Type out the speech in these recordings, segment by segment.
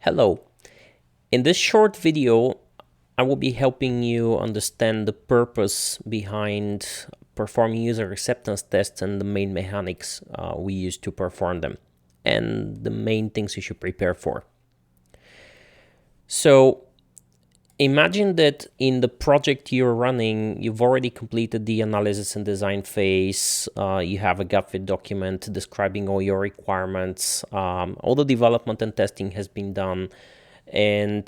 Hello. In this short video, I will be helping you understand the purpose behind performing user acceptance tests and the main mechanics we use to perform them, and the main things you should prepare for. So imagine that in the project you're running, you've already completed the analysis and design phase. You have a gap fit document describing all your requirements. All the development and testing has been done. And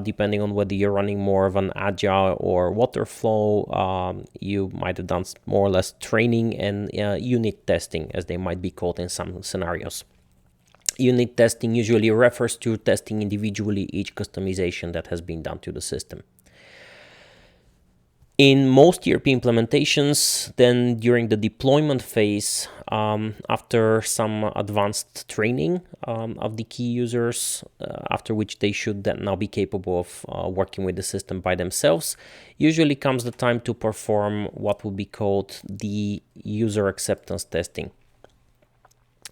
depending on whether you're running more of an agile or waterfall, you might have done more or less training and unit testing, as they might be called in some scenarios. Unit testing usually refers to testing individually each customization that has been done to the system. In most ERP implementations, then during the deployment phase, after some advanced training of the key users, after which they should then now be capable of working with the system by themselves, usually comes the time to perform what would be called the user acceptance testing.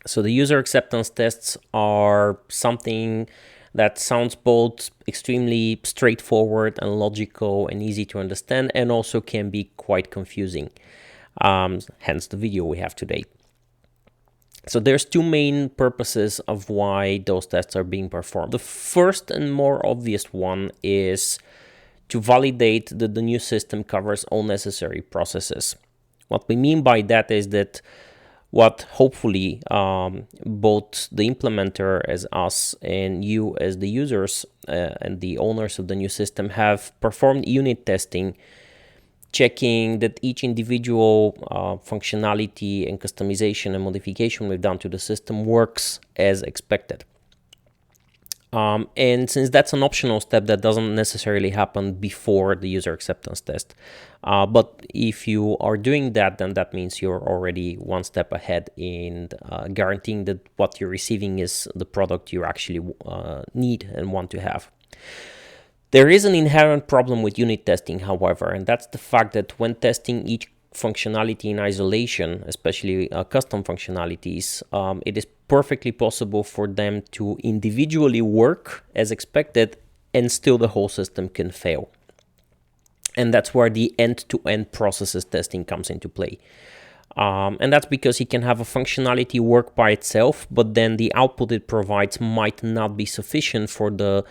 So the user acceptance tests are something that sounds both extremely straightforward and logical and easy to understand, and also can be quite confusing. Hence the video we have today. So there's two main purposes of why those tests are being performed. The first and more obvious one is to validate that the new system covers all necessary processes. What we mean by that is that what hopefully both the implementer as us and you as the users and the owners of the new system have performed unit testing, checking that each individual functionality and customization and modification we've done to the system works as expected. And since that's an optional step, that doesn't necessarily happen before the user acceptance test. But if you are doing that, then that means you're already one step ahead in guaranteeing that what you're receiving is the product you actually need and want to have. There is an inherent problem with unit testing, however, and that's the fact that when testing each functionality in isolation, especially custom functionalities, it is perfectly possible for them to individually work as expected, and still the whole system can fail. And that's where the end-to-end processes testing comes into play. And that's because you can have a functionality work by itself, but then the output it provides might not be sufficient for the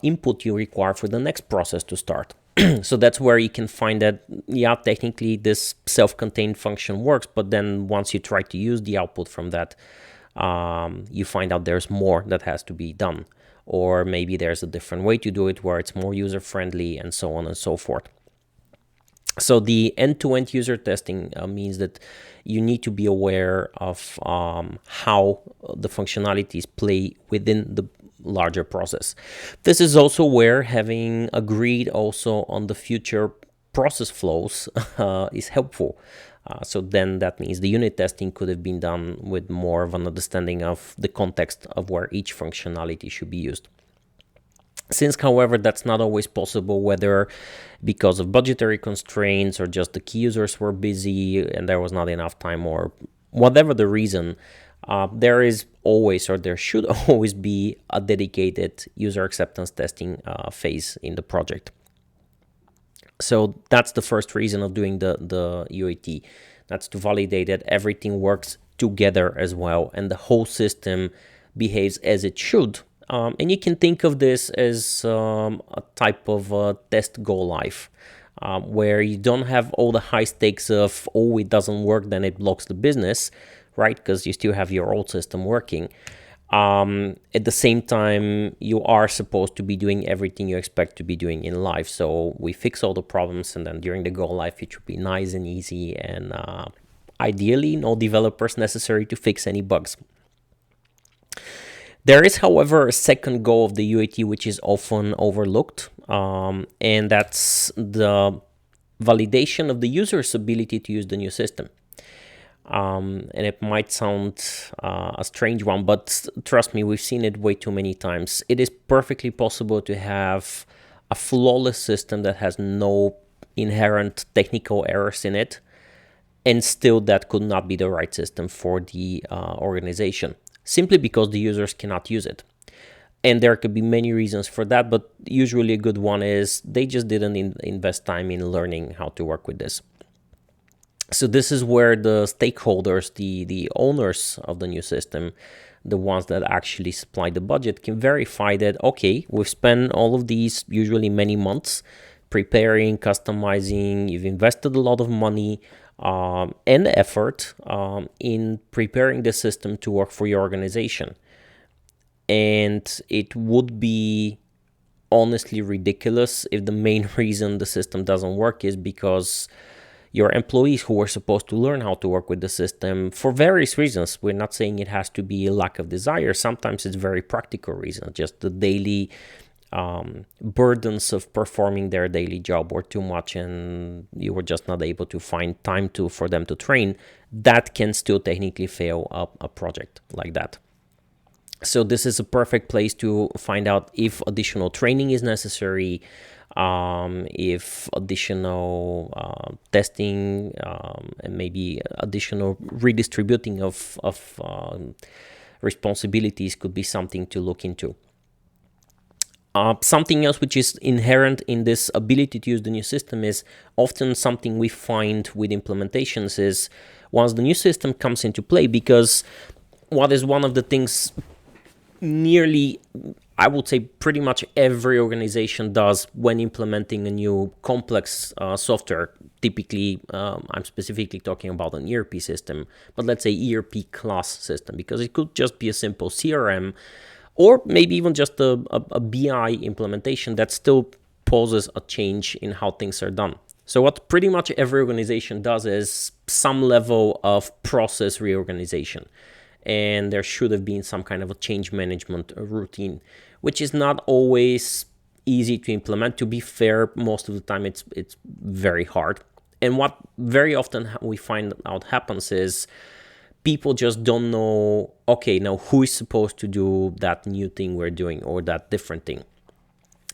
input you require for the next process to start. So that's where you can find that, yeah, technically this self-contained function works, but then once you try to use the output from that, you find out there's more that has to be done. Or maybe there's a different way to do it where it's more user-friendly, and so on and so forth. So the end-to-end user testing means that you need to be aware of how the functionalities play within the larger process. This is also where having agreed also on the future process flows is helpful. So then that means the unit testing could have been done with more of an understanding of the context of where each functionality should be used. Since, however, that's not always possible, whether because of budgetary constraints or just the key users were busy and there was not enough time, or whatever the reason, there is always, or there should always be, a dedicated user acceptance testing phase in the project. So that's the first reason of doing the UAT. That's to validate that everything works together as well and the whole system behaves as it should. And you can think of this as a type of test go live, where you don't have all the high stakes of, oh, it doesn't work, then it blocks the business, right? Because you still have your old system working. At the same time, you are supposed to be doing everything you expect to be doing in life. So we fix all the problems, and then during the go live, it should be nice and easy, and ideally, no developers necessary to fix any bugs. There is, however, a second goal of the UAT which is often overlooked, and that's the validation of the user's ability to use the new system. And it might sound a strange one, but trust me, we've seen it way too many times. It is perfectly possible to have a flawless system that has no inherent technical errors in it, and still that could not be the right system for the organization, simply because the users cannot use it. And there could be many reasons for that, but usually a good one is they just didn't invest time in learning how to work with this. So this is where the stakeholders, the owners of the new system, the ones that actually supply the budget, can verify that, okay, we've spent all of these, usually many months, preparing, customizing, you've invested a lot of money and effort in preparing the system to work for your organization. And it would be honestly ridiculous if the main reason the system doesn't work is because your employees who are supposed to learn how to work with the system for various reasons. We're not saying it has to be a lack of desire. Sometimes it's very practical reasons, just the daily burdens of performing their daily job were too much and you were just not able to find time for them to train. That can still technically fail a project like that. So this is a perfect place to find out if additional training is necessary, if additional testing and maybe additional redistributing of responsibilities could be something to look into. Something else which is inherent in this ability to use the new system is often something we find with implementations is once the new system comes into play, because what is one of the things nearly, I would say pretty much every organization does when implementing a new complex software. Typically, I'm specifically talking about an ERP system, but let's say ERP class system, because it could just be a simple CRM or maybe even just a BI implementation that still poses a change in how things are done. So what pretty much every organization does is some level of process reorganization. And there should have been some kind of a change management routine, which is not always easy to implement. To be fair, most of the time it's very hard. And what very often we find out happens is people just don't know, okay, now who is supposed to do that new thing we're doing or that different thing?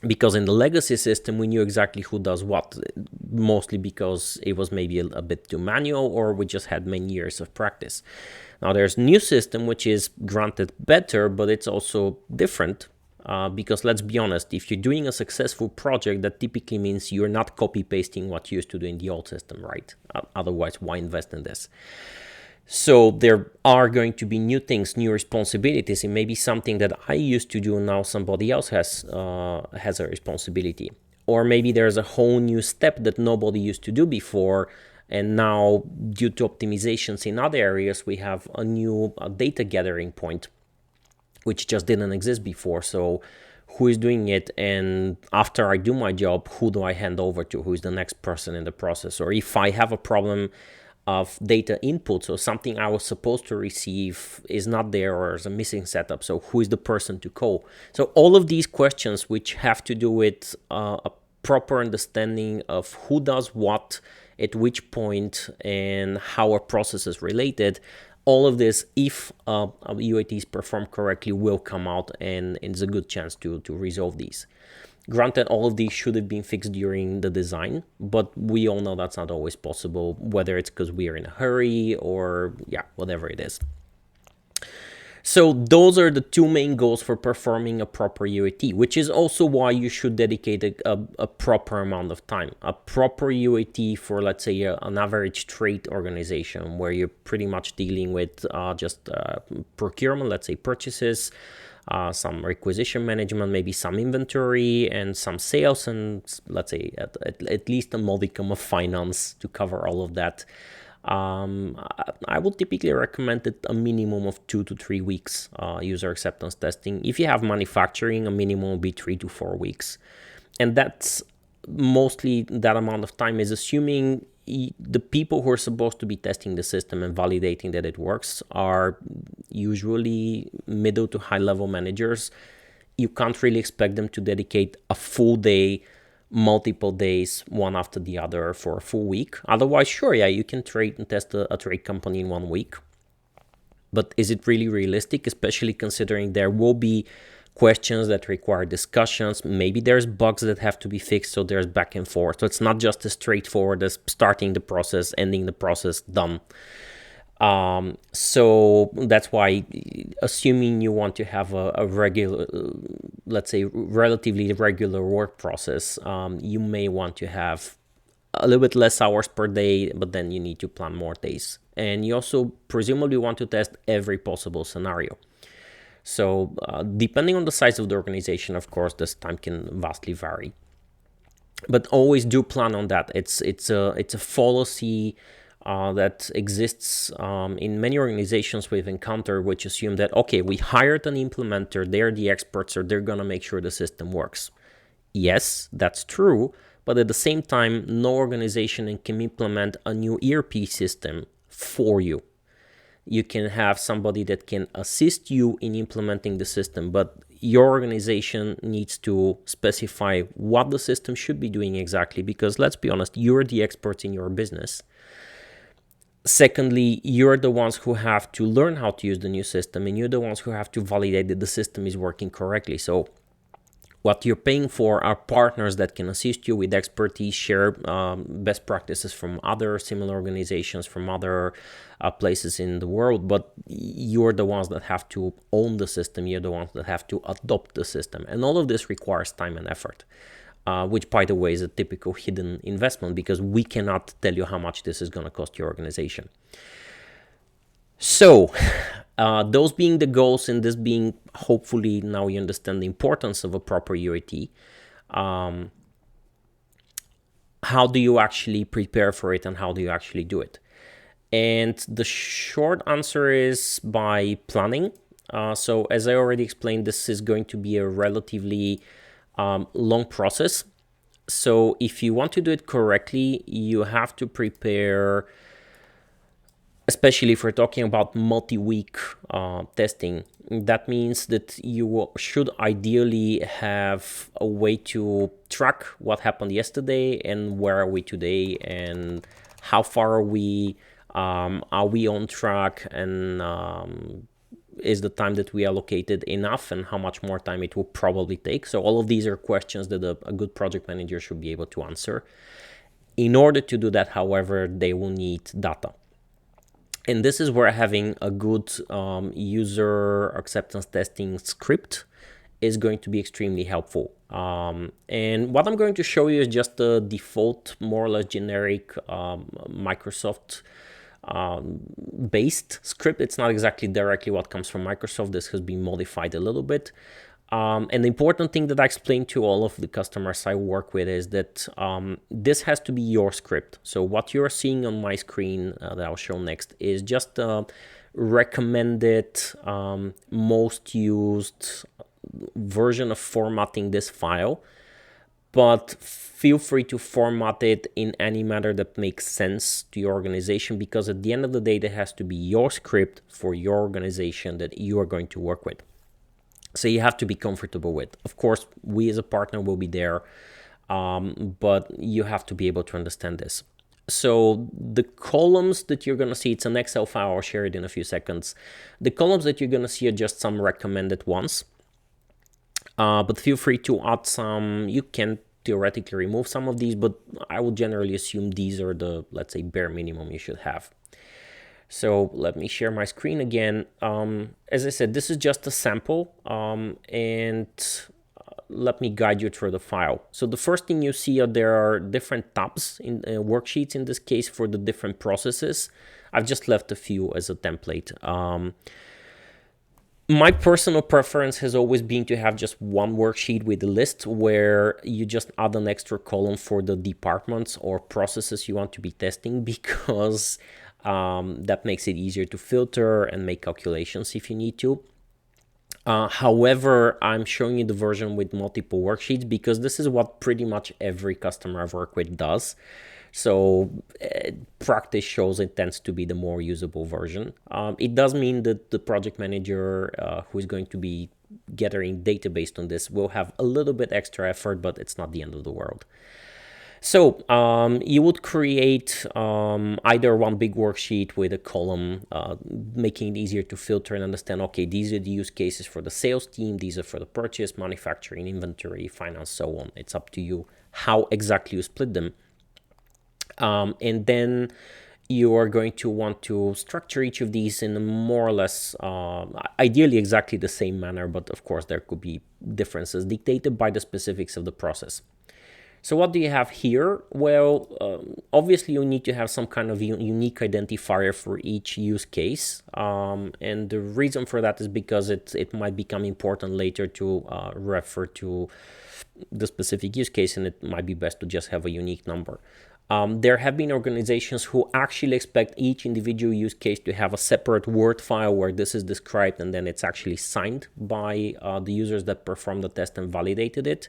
Because in the legacy system, we knew exactly who does what, mostly because it was maybe a bit too manual or we just had many years of practice. Now there's a new system, which is granted better, but it's also different because let's be honest, if you're doing a successful project, that typically means you're not copy pasting what you used to do in the old system, right? Otherwise, why invest in this? So there are going to be new things, new responsibilities. It may be something that I used to do and now somebody else has a responsibility. Or maybe there's a whole new step that nobody used to do before. And now, due to optimizations in other areas, we have a new data gathering point, which just didn't exist before. So who is doing it? And after I do my job, who do I hand over to? Who is the next person in the process? Or if I have a problem of data input, so something I was supposed to receive is not there or is a missing setup, so who is the person to call? So all of these questions which have to do with a proper understanding of who does what at which point and how a process is related, all of this, if UAT is performed correctly, will come out and it's a good chance to resolve these. Granted, all of these should have been fixed during the design, but we all know that's not always possible, whether it's because we are in a hurry or whatever it is. So those are the two main goals for performing a proper UAT, which is also why you should dedicate a proper amount of time. A proper UAT for, let's say, an average trade organization where you're pretty much dealing with just procurement, let's say purchases, some requisition management, maybe some inventory and some sales, and let's say at least a modicum of finance to cover all of that. I would typically recommend it a minimum of 2 to 3 weeks user acceptance testing. If you have manufacturing, a minimum will be 3 to 4 weeks. And that's mostly that amount of time is assuming the people who are supposed to be testing the system and validating that it works are usually middle to high level managers. You can't really expect them to dedicate a full day, multiple days, one after the other for a full week. Otherwise, sure, you can trade and test a trade company in 1 week. But is it really realistic, especially considering there will be questions that require discussions? Maybe there's bugs that have to be fixed, so there's back and forth. So it's not just as straightforward as starting the process, ending the process, done. So that's why, assuming you want to have a regular, let's say, relatively regular work process, you may want to have a little bit less hours per day, but then you need to plan more days. And you also presumably want to test every possible scenario. So depending on the size of the organization, of course, this time can vastly vary. But always do plan on that. It's a fallacy that exists in many organizations we've encountered, which assume that, okay, we hired an implementer, they're the experts, so they're going to make sure the system works. Yes, that's true, but at the same time, no organization can implement a new ERP system for you. You can have somebody that can assist you in implementing the system, but your organization needs to specify what the system should be doing exactly, because let's be honest, you're the experts in your business. Secondly, you're the ones who have to learn how to use the new system, and you're the ones who have to validate that the system is working correctly. So what you're paying for are partners that can assist you with expertise, share best practices from other similar organizations, from other places in the world, but you're the ones that have to own the system, you're the ones that have to adopt the system. And all of this requires time and effort, which, by the way, is a typical hidden investment, because we cannot tell you how much this is going to cost your organization. So those being the goals, and this being, hopefully now you understand the importance of a proper UAT, how do you actually prepare for it, and how do you actually do it? And the short answer is by planning. So as I already explained, this is going to be a relatively long process. So if you want to do it correctly, you have to prepare, especially if we're talking about multi-week testing. That means that you should ideally have a way to track what happened yesterday and where are we today and how far are we on track, and is the time that we allocated enough, and how much more time it will probably take. So all of these are questions that a good project manager should be able to answer. In order to do that, however, they will need data. And this is where having a good user acceptance testing script is going to be extremely helpful. And what I'm going to show you is just the default, more or less generic Microsoft based script. It's not exactly directly what comes from Microsoft. This has been modified a little bit. And the important thing that I explain to all of the customers I work with is that this has to be your script. So what you're seeing on my screen that I'll show next is just a recommended, most used version of formatting this file. But feel free to format it in any manner that makes sense to your organization, because at the end of the day, it has to be your script for your organization that you are going to work with. So you have to be comfortable with. Of course, we as a partner will be there, but you have to be able to understand this. So the columns that you're going to see, it's an Excel file, I'll share it in a few seconds. The columns that you're going to see are just some recommended ones. But feel free to add some. You can theoretically remove some of these, but I would generally assume these are the, let's say, bare minimum you should have. So let me share my screen again. As I said, this is just a sample, and let me guide you through the file. So the first thing you see are there are different tabs in worksheets, in this case, for the different processes. I've just left a few as a template. My personal preference has always been to have just one worksheet with a list where you just add an extra column for the departments or processes you want to be testing, because that makes it easier to filter and make calculations if you need to. However, I'm showing you the version with multiple worksheets because this is what pretty much every customer I've worked with does. So practice shows it tends to be the more usable version. It does mean that the project manager who is going to be gathering data based on this will have a little bit extra effort, but it's not the end of the world. So you would create either one big worksheet with a column, making it easier to filter and understand, okay, these are the use cases for the sales team, these are for the purchase, manufacturing, inventory, finance, so on. It's up to you how exactly you split them. And then you are going to want to structure each of these in a more or less, ideally exactly the same manner, but of course there could be differences dictated by the specifics of the process. So what do you have here? Well, obviously you need to have some kind of unique identifier for each use case. And the reason for that is because it might become important later to refer to the specific use case, and it might be best to just have a unique number. There have been organizations who actually expect each individual use case to have a separate Word file where this is described and then it's actually signed by the users that performed the test and validated it.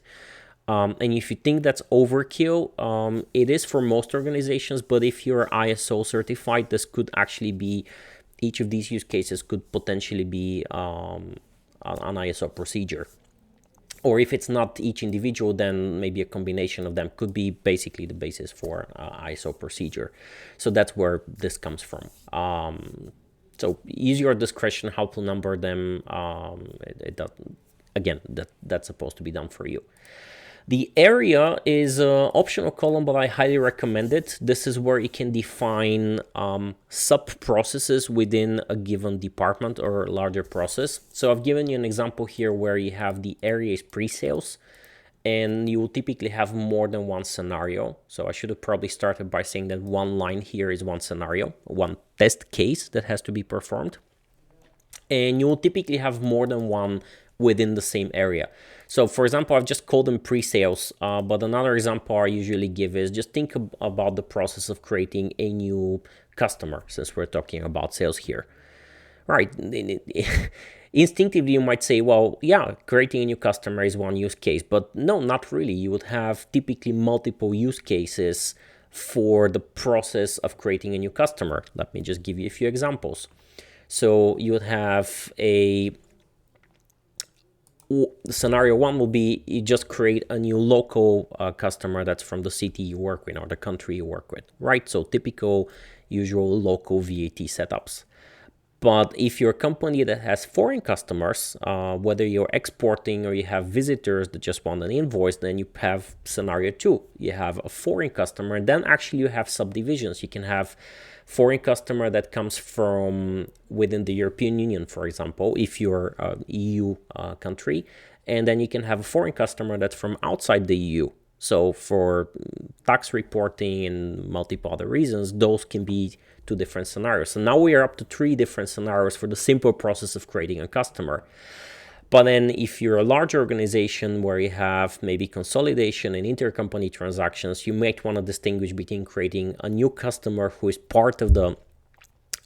And if you think that's overkill, it is for most organizations, but if you're ISO certified, this could actually be, each of these use cases could potentially be an ISO procedure. Or if it's not each individual, then maybe a combination of them could be basically the basis for ISO procedure. So that's where this comes from. So use your discretion how to number them. Again, that's supposed to be done for you. The area is an optional column, but I highly recommend it. This is where you can define sub-processes within a given department or larger process. So I've given you an example here where you have the area is pre-sales, and you will typically have more than one scenario. So I should have probably started by saying that one line here is one scenario, one test case that has to be performed. And you will typically have more than one within the same area. So for example, I've just called them pre-sales, but another example I usually give is just think about the process of creating a new customer, since we're talking about sales here. Right. Instinctively, you might say, well, yeah, creating a new customer is one use case, but no, not really. You would have typically multiple use cases for the process of creating a new customer. Let me just give you a few examples. So you would have scenario one will be you just create a new local customer that's from the city you work with or the country you work with, right? So typical, usual local VAT setups. But if you're a company that has foreign customers, whether you're exporting or you have visitors that just want an invoice, then you have scenario two. You have a foreign customer, and then actually you have subdivisions. You can have foreign customer that comes from within the European Union, for example, if you're an EU country, and then you can have a foreign customer that's from outside the EU. So for tax reporting and multiple other reasons, those can be two different scenarios. So now we are up to 3 different scenarios for the simple process of creating a customer. But then if you're a large organization where you have maybe consolidation and intercompany transactions, you might want to distinguish between creating a new customer who is part of the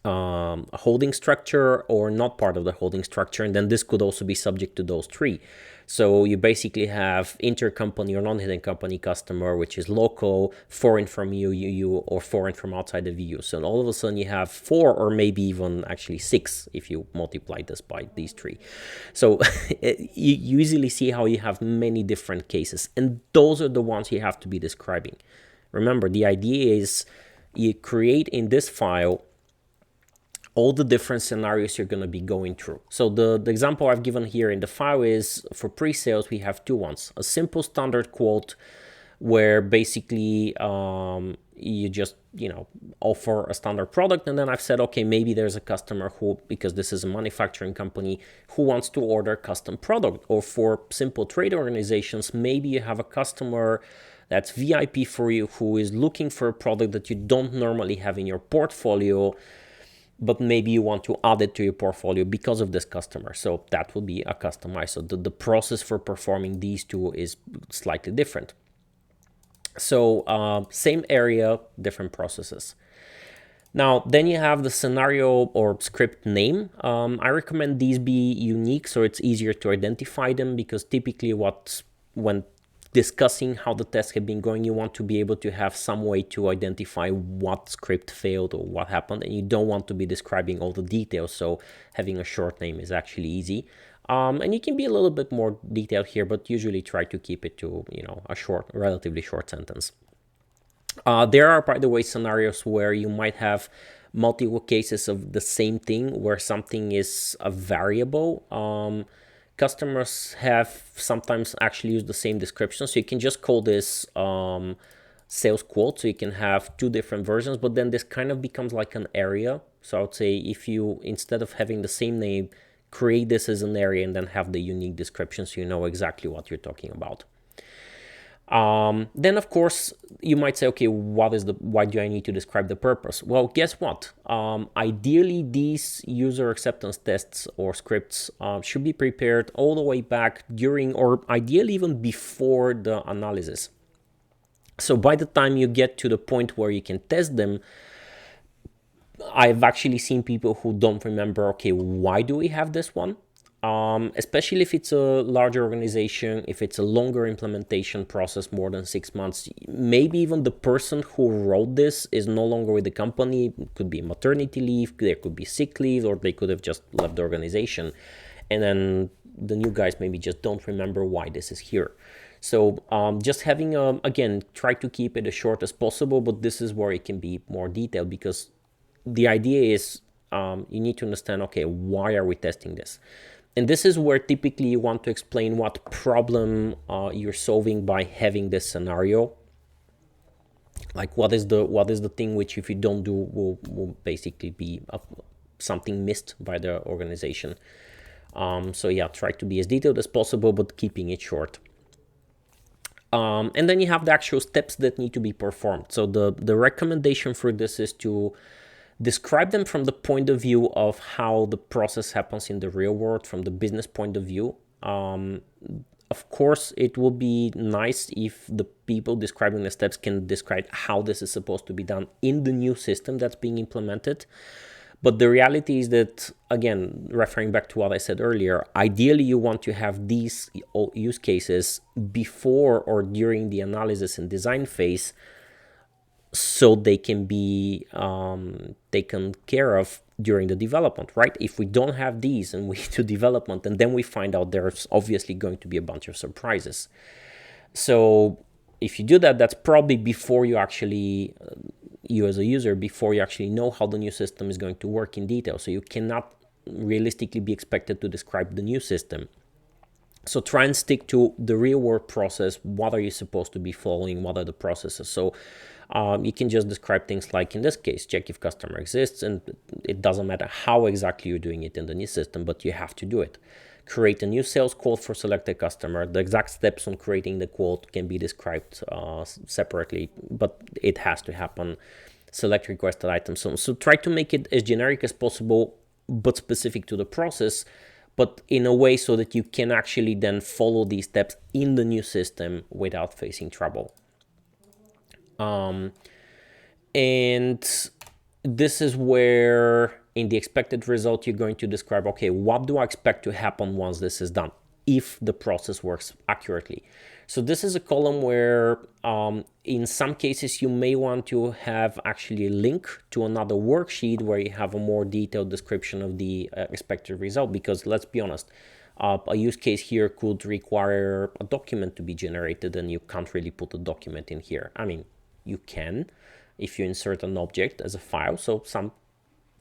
holding structure or not part of the holding structure, and then this could also be subject to those 3. So you basically have intercompany or non-hidden company customer, which is local, foreign from EU, or foreign from outside of EU. So all of a sudden you have 4 or maybe even actually 6 if you multiply this by these 3. So you easily see how you have many different cases, and those are the ones you have to be describing. Remember, the idea is you create in this file all the different scenarios you're going to be going through. So the example I've given here in the file is for pre-sales, we have 2 ones. A simple standard quote where basically you just, offer a standard product. And then I've said, okay, maybe there's a customer who, because this is a manufacturing company, who wants to order custom product. Or for simple trade organizations, maybe you have a customer that's VIP for you who is looking for a product that you don't normally have in your portfolio, but maybe you want to add it to your portfolio because of this customer. So that will be a customized. So the process for performing these 2 is slightly different. So same area, different processes. Now, then you have the scenario or script name. I recommend these be unique so it's easier to identify them, because typically when discussing how the tests have been going, you want to be able to have some way to identify what script failed or what happened, and you don't want to be describing all the details, so having a short name is actually easy. And you can be a little bit more detailed here, but usually try to keep it to a relatively short sentence. There are, by the way, scenarios where you might have multiple cases of the same thing where something is a variable. Customers have sometimes actually used the same description, so you can just call this sales quote, so you can have two different versions, but then this kind of becomes like an area. So I would say if you, instead of having the same name, create this as an area and then have the unique description so you know exactly what you're talking about. Then of course you might say, okay, why do I need to describe the purpose? Well, guess what? Ideally, these user acceptance tests or scripts should be prepared all the way back during, or ideally even before, the analysis. So by the time you get to the point where you can test them, I've actually seen people who don't remember, okay, why do we have this one? Especially if it's a larger organization, if it's a longer implementation process, more than 6 months, maybe even the person who wrote this is no longer with the company. It could be maternity leave, there could be sick leave, or they could have just left the organization. And then the new guys maybe just don't remember why this is here. So just having, again, try to keep it as short as possible, but this is where it can be more detailed, because the idea is you need to understand, okay, why are we testing this? And this is where typically you want to explain what problem you're solving by having this scenario. Like what is the thing which, if you don't do, will basically be something missed by the organization. So yeah, try to be as detailed as possible, but keeping it short. And then you have the actual steps that need to be performed. So the recommendation for this is to describe them from the point of view of how the process happens in the real world, from the business point of view. Of course, it will be nice if the people describing the steps can describe how this is supposed to be done in the new system that's being implemented. But the reality is that, again, referring back to what I said earlier, ideally you want to have these use cases before or during the analysis and design phase, so they can be taken care of during the development, right? If we don't have these and we do development and then we find out, there's obviously going to be a bunch of surprises. So if you do that, that's probably before you actually, you as a user, before you actually know how the new system is going to work in detail. So you cannot realistically be expected to describe the new system. So try and stick to the real world process. What are you supposed to be following? What are the processes? So you can just describe things like, in this case, check if customer exists, and it doesn't matter how exactly you're doing it in the new system, but you have to do it. Create a new sales quote for selected customer. The exact steps on creating the quote can be described separately, but it has to happen. Select requested items. So try to make it as generic as possible, but specific to the process, but in a way so that you can actually then follow these steps in the new system without facing trouble. And this is where in the expected result, you're going to describe, okay, what do I expect to happen once this is done, if the process works accurately. So this is a column where in some cases you may want to have actually a link to another worksheet where you have a more detailed description of the expected result, because let's be honest, a use case here could require a document to be generated, and you can't really put a document in here. I mean, you can if you insert an object as a file. So some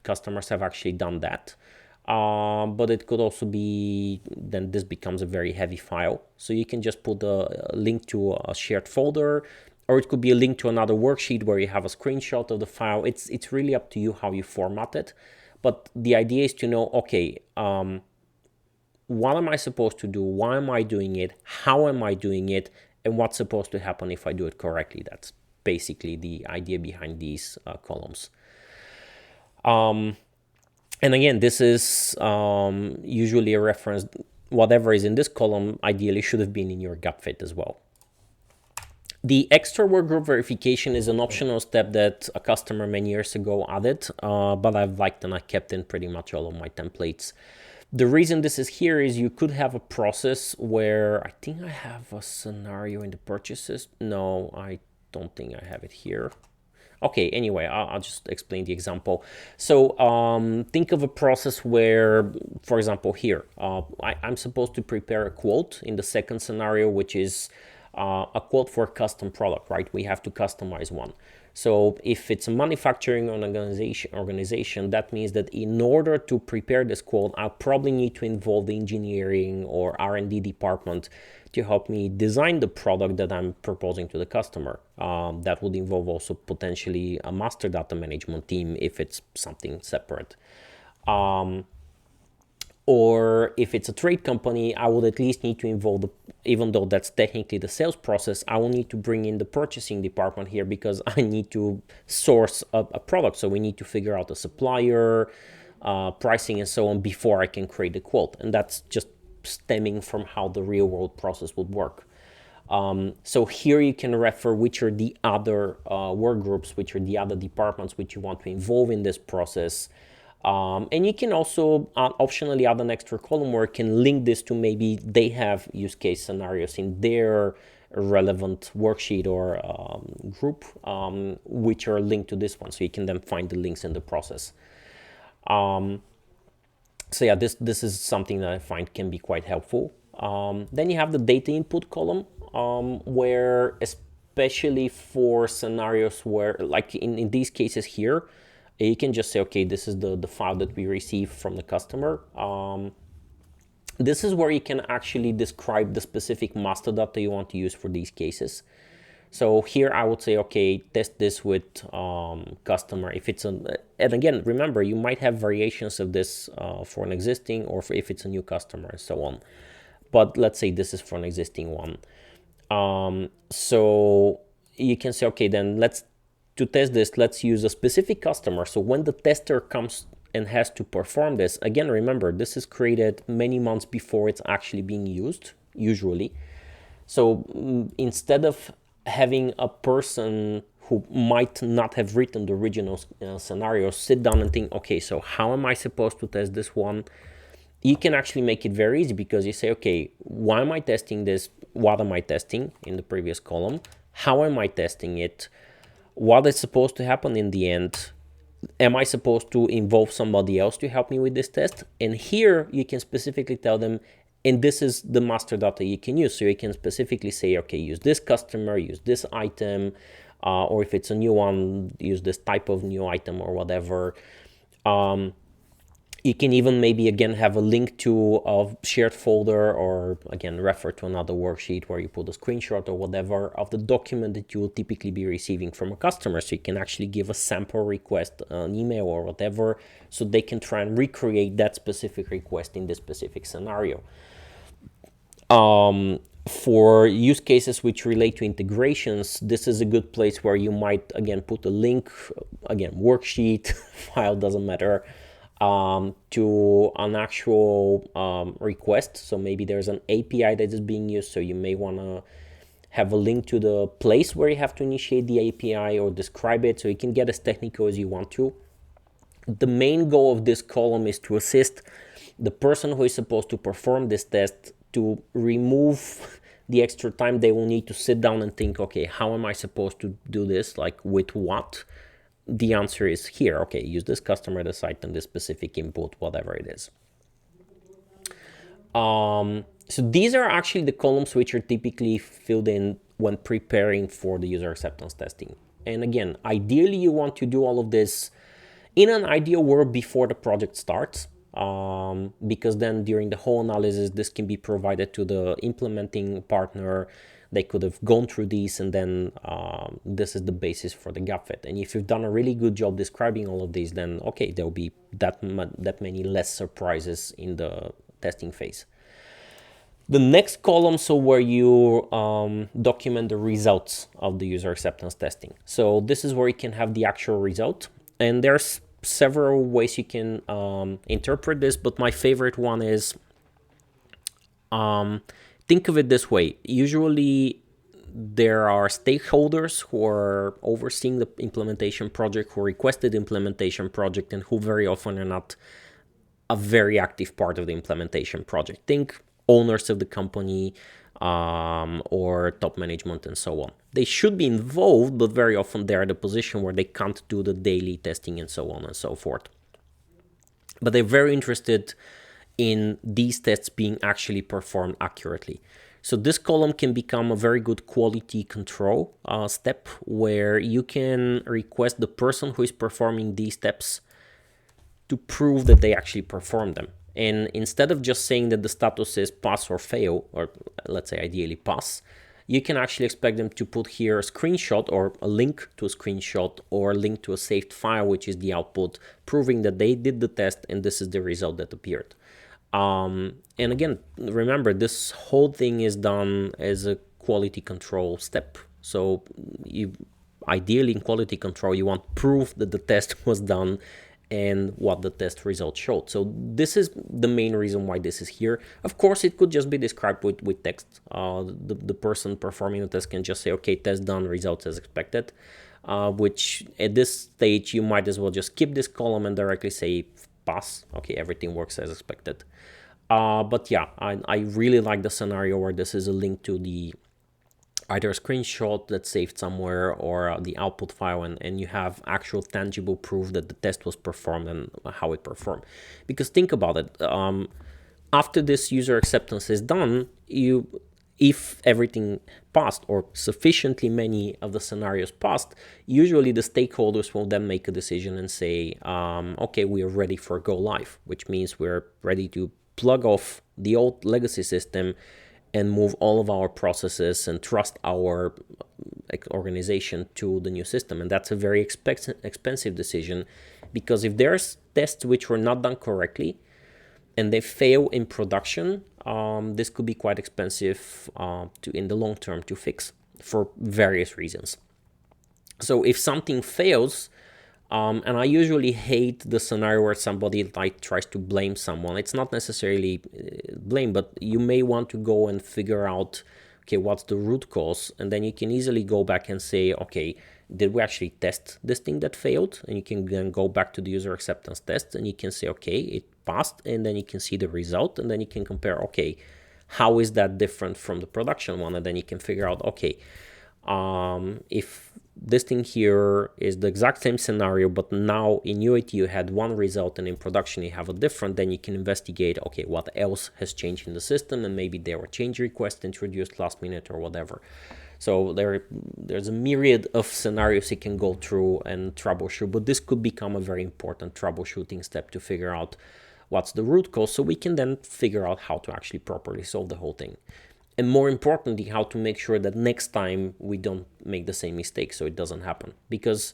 customers have actually done that. But it could also be, then this becomes a very heavy file. So you can just put a link to a shared folder, or it could be a link to another worksheet where you have a screenshot of the file. It's really up to you how you format it. But the idea is to know, okay, what am I supposed to do? Why am I doing it? How am I doing it? And what's supposed to happen if I do it correctly? That's basically the idea behind these columns. And again, this is usually a reference. Whatever is in this column ideally should have been in your gut fit as well. The extra work group verification is an optional step that a customer many years ago added, but I've liked and I kept in pretty much all of my templates. The reason this is here is you could have a process where, I think I have a scenario in the purchases. No, I don't think I have it here. Okay, anyway, I'll just explain the example. So think of a process where, for example, here, I'm supposed to prepare a quote in the second scenario, which is a quote for a custom product, right? We have to customize one. So if it's a manufacturing organization, that means that in order to prepare this quote, I'll probably need to involve the engineering or R&D department to help me design the product that I'm proposing to the customer. That would involve also potentially a master data management team if it's something separate. Or if it's a trade company, I would at least need to involve even though that's technically the sales process, I will need to bring in the purchasing department here because I need to source a product. So we need to figure out a supplier, pricing and so on before I can create the quote. And that's just stemming from how the real world process would work. So here you can refer which are the other work groups, which are the other departments which you want to involve in this process. And you can also optionally add an extra column where you can link this to maybe they have use case scenarios in their relevant worksheet or group, which are linked to this one. So you can then find the links in the process. So yeah, this is something that I find can be quite helpful. Then you have the data input column, where especially for scenarios where, like in these cases here, you can just say, okay, this is the file that we received from the customer. This is where you can actually describe the specific master data you want to use for these cases. So here I would say, okay, test this with customer. If it's and again, remember, you might have variations of this for an existing or if it's a new customer and so on. But let's say this is for an existing one. So you can say, okay, then to test this, let's use a specific customer. So when the tester comes and has to perform this, again, remember, this is created many months before it's actually being used, usually. So instead of having a person who might not have written the original scenario sit down and think, okay, so how am I supposed to test this one? You can actually make it very easy because you say, okay, why am I testing this? What am I testing in the previous column? How am I testing it? What is supposed to happen in the end? Am I supposed to involve somebody else to help me with this test? And here you can specifically tell them, and this is the master data you can use. So you can specifically say, okay, use this customer, use this item, or if it's a new one, use this type of new item or whatever. You can even maybe again have a link to a shared folder or again refer to another worksheet where you put a screenshot or whatever of the document that you will typically be receiving from a customer. So you can actually give a sample request, an email or whatever, so they can try and recreate that specific request in this specific scenario. For use cases which relate to integrations, this is a good place where you might again put a link, again worksheet, file, doesn't matter, to an actual request. So maybe there's an API that is being used, so you may want to have a link to the place where you have to initiate the API or describe it, so you can get as technical as you want to. The main goal of this column is to assist the person who is supposed to perform this test to remove the extra time they will need to sit down and think, okay, how am I supposed to do this? Like with what? The answer is here. Okay, use this customer, this item, this specific input, whatever it is. So these are actually the columns which are typically filled in when preparing for the user acceptance testing. And again, ideally you want to do all of this in an ideal world before the project starts, because then during the whole analysis, this can be provided to the implementing partner. They could have gone through these, and then this is the basis for the gap fit. And if you've done a really good job describing all of these, then okay, there'll be that many less surprises in the testing phase. The next column, so where you document the results of the user acceptance testing. So this is where you can have the actual result, and there's several ways you can interpret this, but my favorite one is think of it this way. Usually there are stakeholders who are overseeing the implementation project, who requested implementation project, and who very often are not a very active part of the implementation project. Think owners of the company or top management and so on. They should be involved, but very often they're in a position where they can't do the daily testing and so on and so forth. But they're very interested in these tests being actually performed accurately. So this column can become a very good quality control step, where you can request the person who is performing these steps to prove that they actually perform them. And instead of just saying that the status is pass or fail, or let's say ideally pass, you can actually expect them to put here a screenshot or a link to a screenshot or a link to a saved file, which is the output, proving that they did the test and this is the result that appeared. And again, remember, this whole thing is done as a quality control step. So you ideally in quality control, you want proof that the test was done and what the test result showed. So this is the main reason why this is here. Of course, it could just be described with text. The person performing the test can just say, okay, test done, results as expected, which at this stage, you might as well just skip this column and directly say pass. Okay, everything works as expected. But yeah, I really like the scenario where this is a link to the either a screenshot that's saved somewhere or the output file, and you have actual tangible proof that the test was performed and how it performed. Because think about it, after this user acceptance is done, if everything passed or sufficiently many of the scenarios passed, usually the stakeholders will then make a decision and say, okay, we are ready for go live, which means we're ready to plug off the old legacy system and move all of our processes and trust our organization to the new system. And that's a very expensive decision, because if there's tests which were not done correctly and they fail in production, this could be quite expensive in the long term to fix for various reasons. So if something fails, and I usually hate the scenario where somebody tries to blame someone. It's not necessarily blame, but you may want to go and figure out, okay, what's the root cause? And then you can easily go back and say, okay, did we actually test this thing that failed? And you can then go back to the user acceptance test and you can say, okay, it passed, and then you can see the result, and then you can compare, okay, how is that different from the production one? And then you can figure out, okay, if this thing here is the exact same scenario, but now in UAT you had one result and in production you have a different, then you can investigate, okay, what else has changed in the system, and maybe there were change requests introduced last minute or whatever. So there's a myriad of scenarios you can go through and troubleshoot, but this could become a very important troubleshooting step to figure out what's the root cause, so we can then figure out how to actually properly solve the whole thing. And more importantly, how to make sure that next time we don't make the same mistake so it doesn't happen. Because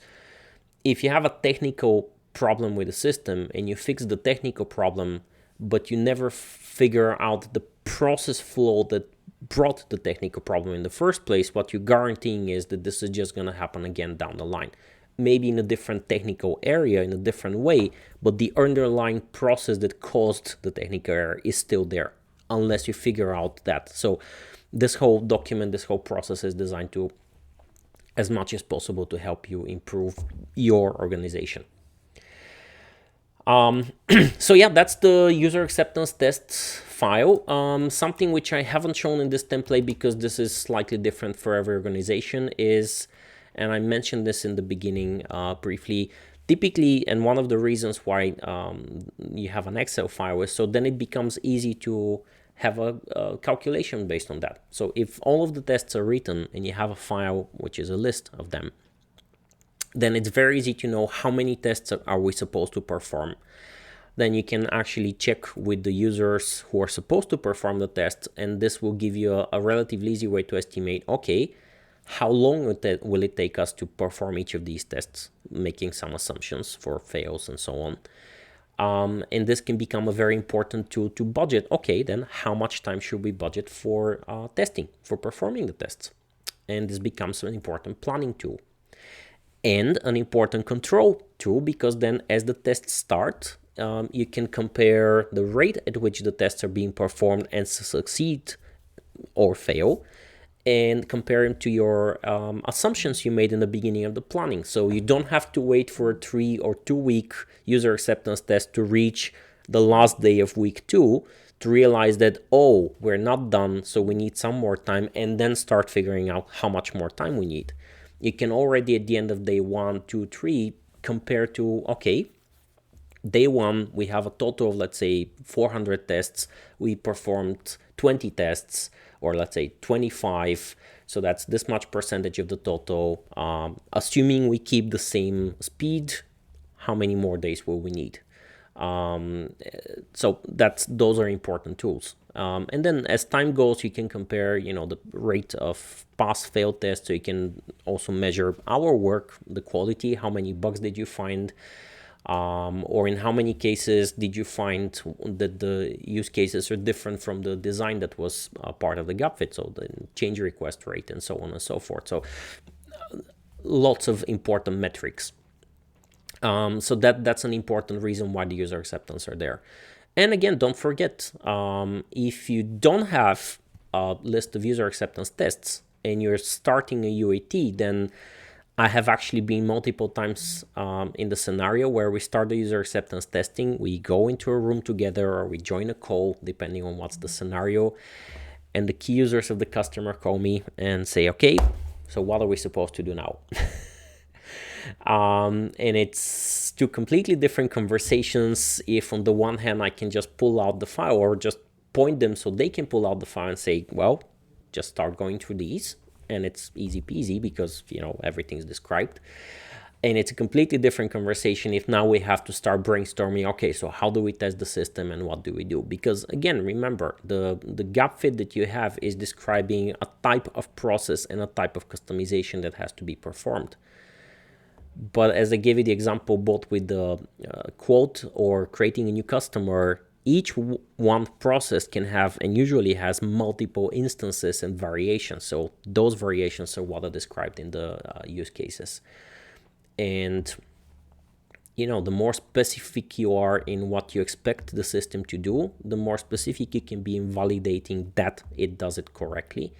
if you have a technical problem with the system and you fix the technical problem, but you never figure out the process flow that brought the technical problem in the first place, what you're guaranteeing is that this is just going to happen again down the line. Maybe in a different technical area, in a different way, but the underlying process that caused the technical error is still there, unless you figure out that. So this whole document, this whole process is designed to, as much as possible, to help you improve your organization. So yeah, that's the user acceptance tests file. Something which I haven't shown in this template because this is slightly different for every organization is, and I mentioned this in the beginning briefly, typically, and one of the reasons why you have an Excel file is so then it becomes easy to have a calculation based on that. So if all of the tests are written and you have a file which is a list of them, then it's very easy to know how many tests are we supposed to perform. Then you can actually check with the users who are supposed to perform the tests, and this will give you a relatively easy way to estimate, okay, how long will it take us to perform each of these tests, making some assumptions for fails and so on. And this can become a very important tool to budget. Okay, then how much time should we budget for testing, for performing the tests? And this becomes an important planning tool and an important control tool, because then as the tests start, you can compare the rate at which the tests are being performed and succeed or fail, and compare them to your assumptions you made in the beginning of the planning. So you don't have to wait for a 3 or 2 week user acceptance test to reach the last day of week 2 to realize that, oh, we're not done, so we need some more time, and then start figuring out how much more time we need. You can already at the end of day 1, 2, 3 compare to, okay, Day one, we have a total of, let's say, 400 tests. We performed 20 tests, or let's say 25. So that's this much percentage of the total. Assuming we keep the same speed, how many more days will we need? So those are important tools. And then as time goes, you can compare, the rate of pass-fail tests. So you can also measure our work, the quality, how many bugs did you find, or in how many cases did you find that the use cases are different from the design that was part of the gap fit, so the change request rate and so on and so forth. So lots of important metrics. So that's an important reason why the user acceptance are there. And again, don't forget, if you don't have a list of user acceptance tests and you're starting a UAT, then I have actually been multiple times in the scenario where we start the user acceptance testing. We go into a room together, or we join a call, depending on what's the scenario. And the key users of the customer call me and say, okay, so what are we supposed to do now? And it's two completely different conversations. If on the one hand, I can just pull out the file or just point them so they can pull out the file and say, well, just start going through these. And it's easy peasy because, everything's described. And it's a completely different conversation if now we have to start brainstorming, okay, so how do we test the system and what do we do? Because again, remember, the gap fit that you have is describing a type of process and a type of customization that has to be performed. But as I gave you the example, both with the quote or creating a new customer, each one process can have and usually has multiple instances and variations. So those variations are what are described in the use cases. And, the more specific you are in what you expect the system to do, the more specific you can be in validating that it does it correctly.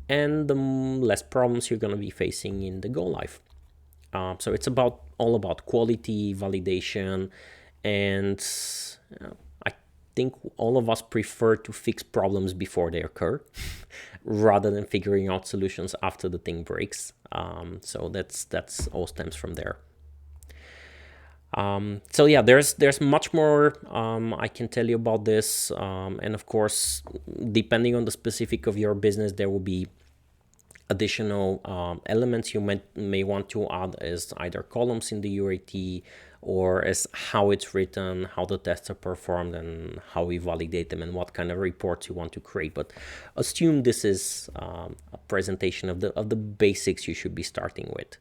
And the less problems you're going to be facing in the go live. So it's all about quality, validation, and I think all of us prefer to fix problems before they occur rather than figuring out solutions after the thing breaks. So that's all stems from there. So yeah, there's much more I can tell you about this, and of course, depending on the specific of your business, there will be additional elements you may want to add as either columns in the UAT or as how it's written, how the tests are performed, and how we validate them, and what kind of reports you want to create. But assume this is a presentation of the basics you should be starting with.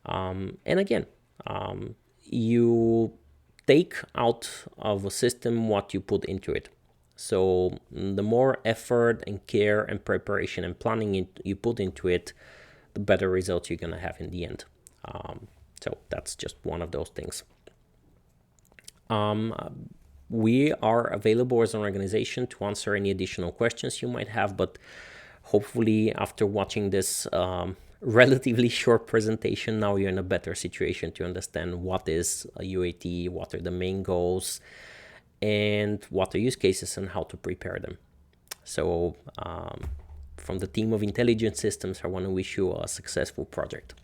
And again, you take out of a system what you put into it. So the more effort and care and preparation and planning you put into it, the better results you're going to have in the end. So that's just one of those things. We are available as an organization to answer any additional questions you might have, but hopefully after watching this relatively short presentation, now you're in a better situation to understand what is a UAT, what are the main goals, and what are use cases and how to prepare them. So from the team of Intelligent Systems, I want to wish you a successful project.